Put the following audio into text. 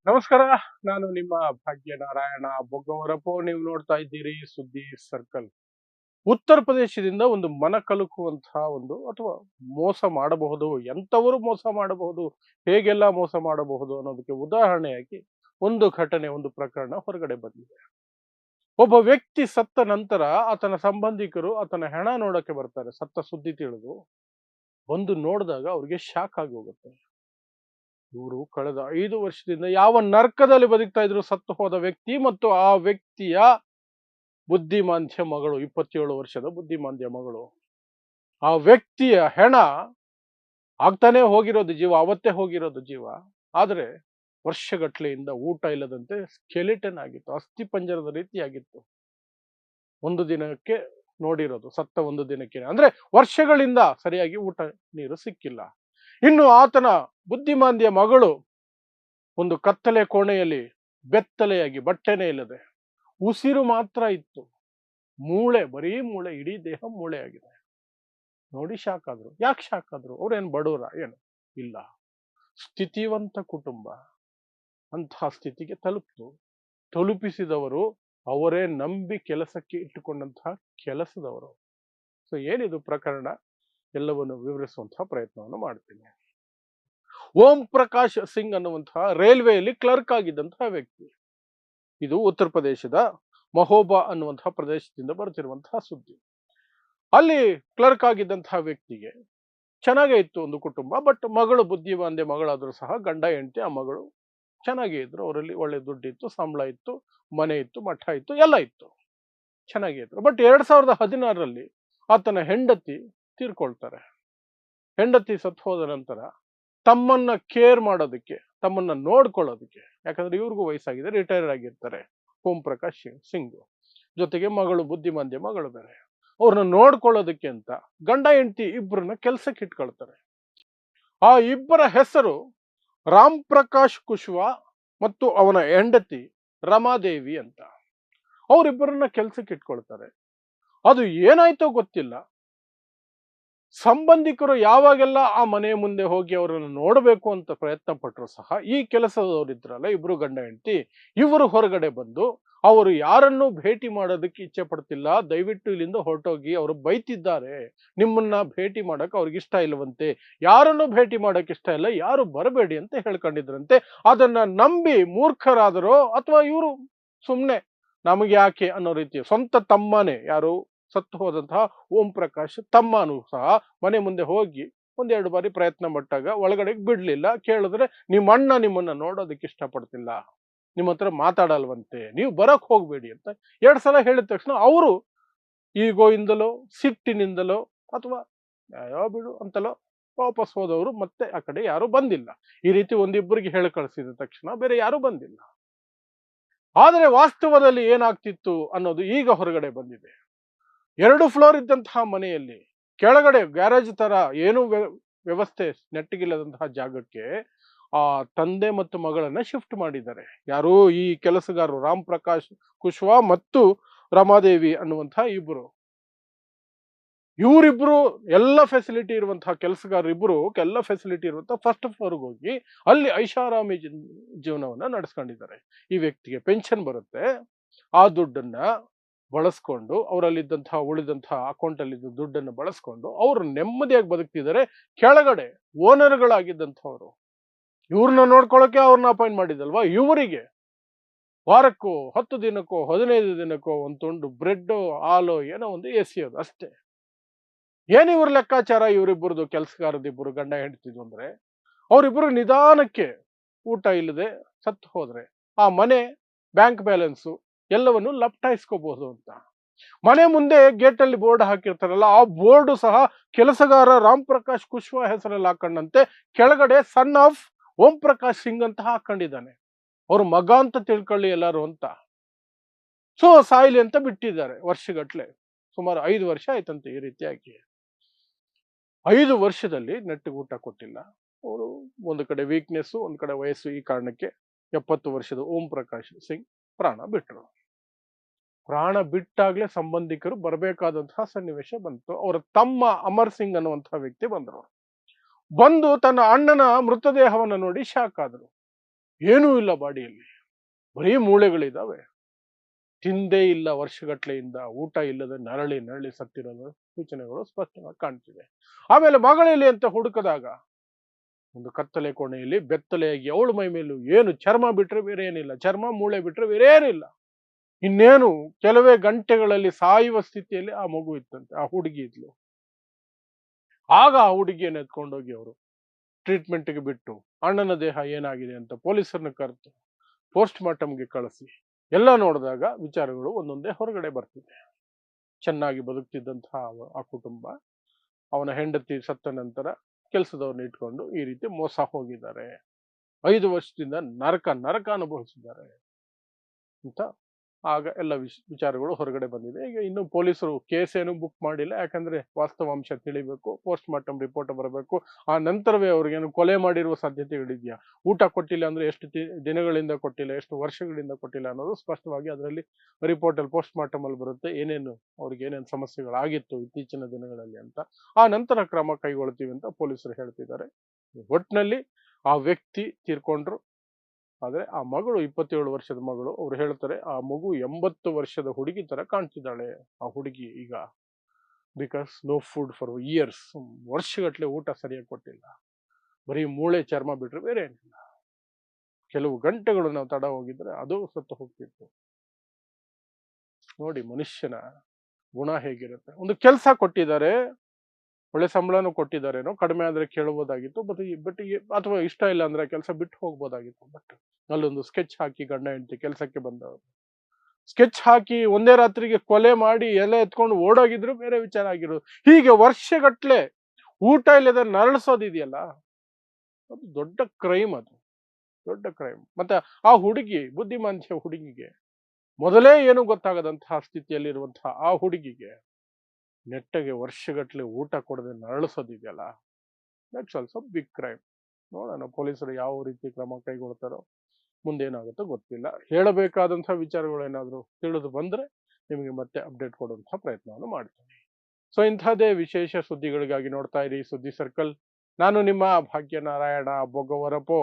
ನಮಸ್ಕಾರ. ನಾನು ನಿಮ್ಮ ಭಾಗ್ಯನಾರಾಯಣ ಬೊಗ್ಗವರಪು. ನೀವು ನೋಡ್ತಾ ಇದ್ದೀರಿ ಸುದ್ದಿ ಸರ್ಕಲ್. ಉತ್ತರ ಪ್ರದೇಶದಿಂದ ಒಂದು ಮನ ಕಲಕುವಂತಹ ಒಂದು ಅಥವಾ ಮೋಸ ಮಾಡಬಹುದು, ಎಂಥವರು ಮೋಸ ಮಾಡಬಹುದು, ಹೇಗೆಲ್ಲ ಮೋಸ ಮಾಡಬಹುದು ಅನ್ನೋದಕ್ಕೆ ಉದಾಹರಣೆಯಾಗಿ ಒಂದು ಘಟನೆ, ಒಂದು ಪ್ರಕರಣ ಹೊರಗಡೆ ಬಂದಿದೆ. ಒಬ್ಬ ವ್ಯಕ್ತಿ ಸತ್ತ ನಂತರ ಆತನ ಸಂಬಂಧಿಕರು ಆತನ ಹೆಣ ನೋಡಕ್ಕೆ ಬರ್ತಾರೆ. ಸತ್ತ ಸುದ್ದಿ ತಿಳಿದು ಬಂದು ನೋಡಿದಾಗ ಅವ್ರಿಗೆ ಶಾಕ್ ಆಗಿ ಹೋಗುತ್ತೆ. ಇವರು ಕಳೆದ 5 ವರ್ಷದಿಂದ ಯಾವ ನರ್ಕದಲ್ಲಿ ಬದುಕ್ತಾ ಇದ್ರು ಸತ್ತು ಹೋದ ವ್ಯಕ್ತಿ ಮತ್ತು ಆ ವ್ಯಕ್ತಿಯ ಬುದ್ಧಿಮಾಂದ್ಯ ಮಗಳು, 27 ವರ್ಷದ ಬುದ್ಧಿಮಾಂದ್ಯ ಮಗಳು. ಆ ವ್ಯಕ್ತಿಯ ಹೆಣ ಆಗ್ತಾನೆ ಹೋಗಿರೋದು ಜೀವ, ಅವತ್ತೇ ಹೋಗಿರೋದು ಜೀವ. ಆದ್ರೆ ವರ್ಷಗಟ್ಲೆಯಿಂದ ಊಟ ಇಲ್ಲದಂತೆ ಸ್ಕೆಲಿಟನ್ ಆಗಿತ್ತು, ಅಸ್ಥಿ ಪಂಜರದ ರೀತಿಯಾಗಿತ್ತು. ಒಂದು ದಿನಕ್ಕೆ ನೋಡಿರೋದು, ಸತ್ತ ಒಂದು ದಿನಕ್ಕೆ, ಅಂದ್ರೆ ವರ್ಷಗಳಿಂದ ಸರಿಯಾಗಿ ಊಟ ನೀರು ಸಿಕ್ಕಿಲ್ಲ. ಇನ್ನು ಆತನ ಬುದ್ಧಿಮಾಂದ್ಯ ಮಗಳು ಒಂದು ಕತ್ತಲೆ ಕೋಣೆಯಲ್ಲಿ ಬೆತ್ತಲೆಯಾಗಿ, ಬಟ್ಟೆನೇ ಇಲ್ಲದೆ, ಉಸಿರು ಮಾತ್ರ ಇತ್ತು, ಮೂಳೆ, ಬರೀ ಮೂಳೆ, ಇಡೀ ದೇಹ ಮೂಳೆ ಆಗಿದೆ. ನೋಡಿ ಶಾಕ್ ಆದ್ರು. ಯಾಕೆ ಶಾಕ್ ಆದ್ರು? ಅವ್ರೇನ್ ಬಡವರ ಏನು? ಇಲ್ಲ, ಸ್ಥಿತಿವಂತ ಕುಟುಂಬ. ಅಂತಹ ಸ್ಥಿತಿಗೆ ತಲುಪಿಸಿದವರು ಅವರೇ ನಂಬಿ ಕೆಲಸಕ್ಕೆ ಇಟ್ಟುಕೊಂಡಂತಹ ಕೆಲಸದವರು. ಸೊ ಏನಿದು ಪ್ರಕರಣ, ಎಲ್ಲವನ್ನು ವಿವರಿಸುವಂತಹ ಪ್ರಯತ್ನವನ್ನು ಮಾಡ್ತೀನಿ. ಓಂ ಪ್ರಕಾಶ್ ಸಿಂಗ್ ಅನ್ನುವಂತಹ ರೈಲ್ವೆಯಲ್ಲಿ ಕ್ಲರ್ಕ್ ಆಗಿದ್ದಂತಹ ವ್ಯಕ್ತಿ. ಇದು ಉತ್ತರ ಪ್ರದೇಶದ ಮಹೋಬಾ ಅನ್ನುವಂತಹ ಪ್ರದೇಶದಿಂದ ಬರ್ತಿರುವಂತಹ ಸುದ್ದಿ. ಅಲ್ಲಿ ಕ್ಲರ್ಕ್ ಆಗಿದ್ದಂತಹ ವ್ಯಕ್ತಿಗೆ ಚೆನ್ನಾಗೇ ಇತ್ತು ಒಂದು ಕುಟುಂಬ. ಬಟ್ ಮಗಳು ಬುದ್ಧಿಮಾಂದ್ಯ ಮಗಳಾದ್ರೂ ಸಹ ಗಂಡ ಹೆಂಡತಿ ಆ ಮಗಳು ಚೆನ್ನಾಗೇ ಇದ್ರು. ಅವರಲ್ಲಿ ಒಳ್ಳೆ ದುಡ್ಡಿತ್ತು, ಸಂಬಳ ಇತ್ತು, ಮನೆ ಇತ್ತು, ಮಠ ಇತ್ತು, ಎಲ್ಲ ಇತ್ತು, ಚೆನ್ನಾಗೇ ಇದ್ರು. ಬಟ್ 2016ರಲ್ಲಿ ಆತನ ಹೆಂಡತಿ ತೀರ್ಕೊಳ್ತಾರೆ. ಹೆಂಡತಿ ಸತ್ತು ಹೋದ ನಂತರ ತಮ್ಮನ್ನ ಕೇರ್ ಮಾಡೋದಕ್ಕೆ, ತಮ್ಮನ್ನ ನೋಡ್ಕೊಳ್ಳೋದಕ್ಕೆ, ಯಾಕಂದ್ರೆ ಇವ್ರಿಗೂ ವಯಸ್ಸಾಗಿದೆ, ರಿಟೈರ್ ಆಗಿರ್ತಾರೆ ಓಂ ಪ್ರಕಾಶ್ ಸಿಂಗ್, ಜೊತೆಗೆ ಮಗಳು ಬುದ್ಧಿಮಾಂದ್ಯ ಮಗಳು ಬೇರೆ. ಅವ್ರನ್ನ ನೋಡ್ಕೊಳ್ಳೋದಕ್ಕೆ ಅಂತ ಗಂಡ ಹೆಂಡತಿ ಇಬ್ಬರನ್ನ ಕೆಲ್ಸಕ್ಕೆ ಇಟ್ಕೊಳ್ತಾರೆ. ಆ ಇಬ್ಬರ ಹೆಸರು ರಾಮ್ ಪ್ರಕಾಶ್ ಕುಶ್ವಾ ಮತ್ತು ಅವನ ಹೆಂಡತಿ ರಮಾದೇವಿ ಅಂತ. ಅವರಿಬ್ಬರನ್ನ ಕೆಲ್ಸಕ್ಕೆ ಇಟ್ಕೊಳ್ತಾರೆ. ಅದು ಏನಾಯ್ತೋ ಗೊತ್ತಿಲ್ಲ, ಸಂಬಂಧಿಕರು ಯಾವಾಗೆಲ್ಲ ಆ ಮನೆಯ ಮುಂದೆ ಹೋಗಿ ಅವರನ್ನು ನೋಡಬೇಕು ಅಂತ ಪ್ರಯತ್ನ ಪಟ್ಟರು ಸಹ ಈ ಕೆಲಸದವರಿದ್ರಲ್ಲ, ಇಬ್ರು ಗಂಡ ಹೆಂಡತಿ, ಇವರು ಹೊರಗಡೆ ಬಂದು ಅವರು ಯಾರನ್ನೂ ಭೇಟಿ ಮಾಡೋದಕ್ಕೆ ಇಚ್ಛೆ ಪಡ್ತಿಲ್ಲ, ದಯವಿಟ್ಟು ಇಲ್ಲಿಂದ ಹೊರಟೋಗಿ, ಅವರು ಬೈತಿದ್ದಾರೆ, ನಿಮ್ಮನ್ನ ಭೇಟಿ ಮಾಡಕ್ ಅವ್ರಿಗೆ ಇಷ್ಟ ಇಲ್ಲವಂತೆ, ಯಾರನ್ನೂ ಭೇಟಿ ಮಾಡಕ್ ಇಷ್ಟ ಇಲ್ಲ, ಯಾರು ಬರಬೇಡಿ ಅಂತ ಹೇಳ್ಕೊಂಡಿದ್ರಂತೆ. ಅದನ್ನ ನಂಬಿ ಮೂರ್ಖರಾದರೋ ಅಥವಾ ಇವರು ಸುಮ್ನೆ ನಮಗೆ ಯಾಕೆ ಅನ್ನೋ ರೀತಿ, ಸ್ವಂತ ತಮ್ಮನೇ, ಯಾರು ಸತ್ತು ಹೋದಂತಹ ಓಂ ಪ್ರಕಾಶ್ ತಮ್ಮನೂ ಸಹ ಮನೆ ಮುಂದೆ ಹೋಗಿ ಒಂದೆರಡು ಬಾರಿ ಪ್ರಯತ್ನ ಪಟ್ಟಾಗ ಒಳಗಡೆ ಬಿಡ್ಲಿಲ್ಲ. ಕೇಳಿದ್ರೆ ನಿಮ್ಮ ಅಣ್ಣ ನಿಮ್ಮನ್ನ ನೋಡೋದಕ್ಕೆ ಇಷ್ಟಪಡ್ತಿಲ್ಲ, ನಿಮ್ಮ ಹತ್ರ ಮಾತಾಡಲ್ವಂತೆ, ನೀವು ಬರಕ್ ಹೋಗ್ಬೇಡಿ ಅಂತ 2 ಸಲ ಹೇಳಿದ ತಕ್ಷಣ ಅವರು ಈಗೋಯಿಂದಲೋ ಸಿಟ್ಟಿನಿಂದಲೋ ಅಥವಾ ಯಾವ ಬಿಡು ಅಂತಲೋ ವಾಪಸ್ ಹೋದವರು ಮತ್ತೆ ಆ ಕಡೆ ಯಾರು ಬಂದಿಲ್ಲ. ಈ ರೀತಿ ಒಂದಿಬ್ಬರಿಗೆ ಹೇಳಿ ಕಳಿಸಿದ ತಕ್ಷಣ ಬೇರೆ ಯಾರು ಬಂದಿಲ್ಲ. ಆದರೆ ವಾಸ್ತವದಲ್ಲಿ ಏನಾಗ್ತಿತ್ತು ಅನ್ನೋದು ಈಗ ಹೊರಗಡೆ ಬಂದಿದೆ. 2 ಫ್ಲೋರ್ ಇದ್ದಂತಹ ಮನೆಯಲ್ಲಿ ಕೆಳಗಡೆ ಗ್ಯಾರೇಜ್ ತರ ಏನು ವ್ಯವಸ್ಥೆ ನೆಟ್ಟಗಿಲ್ಲದಂತಹ ಜಾಗಕ್ಕೆ ಆ ತಂದೆ ಮತ್ತು ಮಗಳನ್ನ ಶಿಫ್ಟ್ ಮಾಡಿದ್ದಾರೆ. ಯಾರು? ಈ ಕೆಲಸಗಾರರು ರಾಮ್ ಪ್ರಕಾಶ್ ಕುಶ್ವಾ ಮತ್ತು ರಮಾದೇವಿ ಅನ್ನುವಂತಹ ಇಬ್ರು. ಇವರಿಬ್ರು ಎಲ್ಲ ಫೆಸಿಲಿಟಿ ಇರುವಂತಹ ಕೆಲಸಗಾರರಿಬ್ರು ಎಲ್ಲ ಫೆಸಿಲಿಟಿ ಇರುವಂತಹ ಫಸ್ಟ್ ಫ್ಲೋರ್ಗೆ ಹೋಗಿ ಅಲ್ಲಿ ಐಷಾರಾಮಿ ಜೀವನವನ್ನ ನಡೆಸ್ಕೊಂಡಿದ್ದಾರೆ. ಈ ವ್ಯಕ್ತಿಗೆ ಪೆನ್ಷನ್ ಬರುತ್ತೆ, ಆ ದುಡ್ಡನ್ನ ಬಳಸ್ಕೊಂಡು, ಅವರಲ್ಲಿದ್ದಂತಹ ಉಳಿದಂತಹ ಅಕೌಂಟ್ ಅಲ್ಲಿ ದುಡ್ಡನ್ನು ಬಳಸ್ಕೊಂಡು ಅವರು ನೆಮ್ಮದಿಯಾಗಿ ಬದುಕ್ತಿದ್ದಾರೆ. ಕೆಳಗಡೆ ಓನರ್ಗಳಾಗಿದ್ದಂಥವ್ರು ಇವ್ರನ್ನ ನೋಡ್ಕೊಳ್ಳೋಕೆ ಅವ್ರನ್ನ ಅಪಾಯಿಂಟ್ ಮಾಡಿದಲ್ವಾ, ಇವರಿಗೆ ವಾರಕ್ಕೋ 10 ದಿನಕ್ಕೋ 15 ದಿನಕ್ಕೋ ಒಂದು ತುಂಡು ಬ್ರೆಡ್, ಹಾಲು, ಏನೋ ಒಂದು ಎಸೆಯೋದು ಅಷ್ಟೇ. ಏನ್ ಇವ್ರ ಲೆಕ್ಕಾಚಾರ? ಇವರಿಬ್ಬರದು, ಕೆಲಸಗಾರದಿಬ್ಬರು ಗಂಡ ಹೆಂಡತಿದು ಅಂದ್ರೆ, ಅವರಿಬ್ಬರು ನಿಧಾನಕ್ಕೆ ಊಟ ಇಲ್ಲದೆ ಸತ್ತು ಹೋದ್ರೆ ಆ ಮನೆ ಬ್ಯಾಂಕ್ ಬ್ಯಾಲೆನ್ಸು ಎಲ್ಲವನ್ನು ಲಪ್ಟಾಯಿಸ್ಕೋಬಹುದು ಅಂತ. ಮನೆ ಮುಂದೆ ಗೇಟ್ ಅಲ್ಲಿ ಬೋರ್ಡ್ ಹಾಕಿರ್ತಾರಲ್ಲ, ಆ ಬೋರ್ಡ್ ಸಹ ಕೆಲಸಗಾರ ರಾಮ್ ಪ್ರಕಾಶ್ ಕುಶ್ವಾ ಹೆಸರಲ್ಲಿ ಹಾಕೊಂಡಂತೆ ಕೆಳಗಡೆ ಸನ್ ಆಫ್ ಓಂ ಪ್ರಕಾಶ್ ಸಿಂಗ್ ಅಂತ ಹಾಕೊಂಡಿದ್ದಾನೆ. ಅವ್ರ ಮಗ ಅಂತ ತಿಳ್ಕೊಳ್ಳಿ ಎಲ್ಲಾರು ಅಂತ. ಸೊ ಸಾಯಿಲಿ ಅಂತ ಬಿಟ್ಟಿದ್ದಾರೆ ವರ್ಷಗಟ್ಲೆ. ಸುಮಾರು 5 ವರ್ಷ ಆಯ್ತಂತೆ ಈ ರೀತಿಯಾಗಿ. 5 ವರ್ಷದಲ್ಲಿ ನೆಟ್ಟಿಗೆ ಊಟ ಕೊಟ್ಟಿಲ್ಲ ಅವರು. ಒಂದು ಕಡೆ ವೀಕ್ನೆಸ್, ಒಂದು ಕಡೆ ವಯಸ್ಸು, ಈ ಕಾರಣಕ್ಕೆ 70 ವರ್ಷದ ಓಂ ಪ್ರಕಾಶ್ ಸಿಂಗ್ ಪ್ರಾಣ ಬಿಟ್ಟರು. ಪ್ರಾಣ ಬಿಟ್ಟಾಗ್ಲೇ ಸಂಬಂಧಿಕರು ಬರಬೇಕಾದಂತಹ ಸನ್ನಿವೇಶ ಬಂತು. ಅವರ ತಮ್ಮ ಅಮರ್ ಸಿಂಗ್ ಅನ್ನುವಂತಹ ವ್ಯಕ್ತಿ ಬಂದರು. ಬಂದು ತನ್ನ ಅಣ್ಣನ ಮೃತದೇಹವನ್ನು ನೋಡಿ ಶಾಕ್ ಆದರು. ಏನೂ ಇಲ್ಲ ಬಾಡಿಯಲ್ಲಿ, ಬರೀ ಮೂಳೆಗಳಿದಾವೆ. ತಿಂದೇ ಇಲ್ಲ ವರ್ಷಗಟ್ಲೆಯಿಂದ, ಊಟ ಇಲ್ಲದೆ ನರಳಿ ನರಳಿ ಸತ್ತಿರೋದು ಸೂಚನೆಗಳು ಸ್ಪಷ್ಟವಾಗಿ ಕಾಣ್ತಿದೆ. ಆಮೇಲೆ ಮಗಳಲ್ಲಿ ಅಂತ ಹುಡುಕದಾಗ ಒಂದು ಕತ್ತಲೆ ಕೋಣೆಯಲ್ಲಿ ಬೆತ್ತಲೆಯಾಗಿ ಅವಳ ಮೈ ಮೇಲೂ ಏನು ಚರ್ಮ ಬಿಟ್ರೆ ಬೇರೆ ಏನಿಲ್ಲ, ಚರ್ಮ ಮೂಳೆ ಬಿಟ್ರೆ ಬೇರೆ ಏನಿಲ್ಲ. ಇನ್ನೇನು ಕೆಲವೇ ಗಂಟೆಗಳಲ್ಲಿ ಸಾಯುವ ಸ್ಥಿತಿಯಲ್ಲಿ ಆ ಮಗು ಇತ್ತಂತೆ, ಆ ಹುಡುಗಿ ಇದ್ಲು. ಆಗ ಆ ಹುಡುಗಿಯನ್ನು ಎತ್ಕೊಂಡೋಗಿ ಅವರು ಟ್ರೀಟ್ಮೆಂಟ್ಗೆ ಬಿಟ್ಟು ಅಣ್ಣನ ದೇಹ ಏನಾಗಿದೆ ಅಂತ ಪೊಲೀಸರನ್ನ ಕರೆದು ಪೋಸ್ಟ್ ಮಾರ್ಟಮ್ಗೆ ಕಳಿಸಿ ಎಲ್ಲ ನೋಡಿದಾಗ ವಿಚಾರಗಳು ಒಂದೊಂದೇ ಹೊರಗಡೆ ಬರ್ತಿದೆ. ಚೆನ್ನಾಗಿ ಬದುಕ್ತಿದ್ದಂತಹ ಆ ಕುಟುಂಬ, ಅವನ ಹೆಂಡತಿ ಸತ್ತ ನಂತರ ಕೆಲಸದವ್ರನ್ನ ಇಟ್ಕೊಂಡು ಈ ರೀತಿ ಮೋಸ ಹೋಗಿದ್ದಾರೆ, 5 ವರ್ಷದಿಂದ ನರಕ ನರಕ ಅನುಭವಿಸಿದ್ದಾರೆ ಅಂತ ಆಗ ಎಲ್ಲ ವಿಚಾರಗಳು ಹೊರಗಡೆ ಬಂದಿದೆ. ಈಗ ಇನ್ನು ಪೊಲೀಸರು ಕೇಸ್ ಏನು ಬುಕ್ ಮಾಡಿಲ್ಲ, ಯಾಕಂದ್ರೆ ವಾಸ್ತವಾಂಶ ತಿಳಿಬೇಕು, ಪೋಸ್ಟ್ ಮಾರ್ಟಮ್ ರಿಪೋರ್ಟ್ ಬರಬೇಕು. ಆ ನಂತರವೇ ಅವ್ರಿಗೇನು ಕೊಲೆ ಮಾಡಿರುವ ಸಾಧ್ಯತೆಗಳಿದೆಯಾ, ಊಟ ಕೊಟ್ಟಿಲ್ಲ ಅಂದ್ರೆ ಎಷ್ಟು ದಿನಗಳಿಂದ ಕೊಟ್ಟಿಲ್ಲ, ಎಷ್ಟು ವರ್ಷಗಳಿಂದ ಕೊಟ್ಟಿಲ್ಲ ಅನ್ನೋದು ಸ್ಪಷ್ಟವಾಗಿ ಅದರಲ್ಲಿ ರಿಪೋರ್ಟ್ ಅಲ್ಲಿ ಪೋಸ್ಟ್ ಮಾರ್ಟಮ್ ಅಲ್ಲಿ ಬರುತ್ತೆ. ಏನೇನು ಅವ್ರಿಗೆ ಏನೇನು ಸಮಸ್ಯೆಗಳಾಗಿತ್ತು ಇತ್ತೀಚಿನ ದಿನಗಳಲ್ಲಿ ಅಂತ ಆ ನಂತರ ಕ್ರಮ ಕೈಗೊಳ್ತೀವಿ ಅಂತ ಪೊಲೀಸರು ಹೇಳ್ತಿದ್ದಾರೆ. ಒಟ್ಟಿನಲ್ಲಿ ಆ ವ್ಯಕ್ತಿ ತೀರ್ಕೊಂಡ್ರು. ಆದ್ರೆ ಆ ಮಗಳು 27 ವರ್ಷದ ಮಗಳು, ಅವ್ರು ಹೇಳ್ತಾರೆ ಆ ಮಗು 80 ವರ್ಷದ ಹುಡುಗಿ ತರ ಕಾಣ್ತಿದ್ದಾಳೆ ಆ ಹುಡುಗಿ ಈಗ. Because no food for years, ವರ್ಷಗಟ್ಲೆ ಊಟ ಸರಿಯಾಗಿ ಕೊಟ್ಟಿಲ್ಲ, ಬರೀ ಮೂಳೆ ಚರ್ಮ ಬಿಟ್ರೆ ಬೇರೆ ಏನಿಲ್ಲ. ಕೆಲವು ಗಂಟೆಗಳು ನಾವು ತಡ ಹೋಗಿದ್ರೆ ಅದು ಸತ್ತು ಹೋಗ್ತಿತ್ತು. ನೋಡಿ ಮನುಷ್ಯನ ಗುಣ ಹೇಗಿರುತ್ತೆ. ಒಂದು ಕೆಲಸ ಕೊಟ್ಟಿದ್ದಾರೆ, ಒಳ್ಳೆ ಸಂಬಳನೂ ಕೊಟ್ಟಿದ್ದಾರೇನೋ, ಕಡಿಮೆ ಆದ್ರೆ ಕೇಳಬಹುದಾಗಿತ್ತು, ಬಟ್ ಅಥವಾ ಇಷ್ಟ ಇಲ್ಲ ಅಂದ್ರೆ ಕೆಲಸ ಬಿಟ್ಟು ಹೋಗ್ಬೋದಾಗಿತ್ತು. ಬಟ್ ಅಲ್ಲೊಂದು ಸ್ಕೆಚ್ ಹಾಕಿ ಗಂಡ ಹೆಂಡತಿ ಕೆಲಸಕ್ಕೆ ಬಂದವರು ಸ್ಕೆಚ್ ಹಾಕಿ ಒಂದೇ ರಾತ್ರಿಗೆ ಕೊಲೆ ಮಾಡಿ ಎಲೆ ಎತ್ಕೊಂಡು ಓಡೋಗಿದ್ರು ಬೇರೆ ವಿಚಾರ ಆಗಿರೋದು. ಹೀಗೆ ವರ್ಷಗಟ್ಲೆ ಊಟ ಇಲ್ಲದೆ ನರಳಿಸೋದಿದೆಯಲ್ಲ, ಅದು ದೊಡ್ಡ ಕ್ರೈಮ್, ಅದು ದೊಡ್ಡ ಕ್ರೈಮ್. ಮತ್ತೆ ಆ ಹುಡುಗಿ, ಬುದ್ಧಿಮಾಂತ್ಯ ಹುಡುಗಿಗೆ, ಮೊದಲೇ ಏನು ಗೊತ್ತಾಗದಂತಹ ಸ್ಥಿತಿಯಲ್ಲಿರುವಂತಹ ಆ ಹುಡುಗಿಗೆ ನೆಟ್ಟಗೆ ವರ್ಷಗಟ್ಲೆ ಊಟ ಕೊಡದೆ ನರಳಿಸೋದಿದೆಯಲ್ಲ, ದಟ್ಸ್ ಆಲ್ಸೋ ಬಿಗ್ ಕ್ರೈಮ್. ನೋಡೋಣ ಪೊಲೀಸರು ಯಾವ ರೀತಿ ಕ್ರಮ ಕೈಗೊಳ್ತಾರೋ, ಮುಂದೇನಾಗುತ್ತೋ ಗೊತ್ತಿಲ್ಲ. ಹೇಳಬೇಕಾದಂತಹ ವಿಚಾರಗಳು ಏನಾದರೂ ತಿಳಿದು ಬಂದ್ರೆ ನಿಮಗೆ ಮತ್ತೆ ಅಪ್ಡೇಟ್ ಕೊಡುವಂತಹ ಪ್ರಯತ್ನವನ್ನು ಮಾಡ್ತೀನಿ. ಸೊ ಇಂಥದ್ದೇ ವಿಶೇಷ ಸುದ್ದಿಗಳಿಗಾಗಿ ನೋಡ್ತಾ ಇರಿ ಸುದ್ದಿ ಸರ್ಕಲ್. ನಾನು ನಿಮ್ಮ ಭಾಗ್ಯನಾರಾಯಣ ಬೊಗವರಪೋ.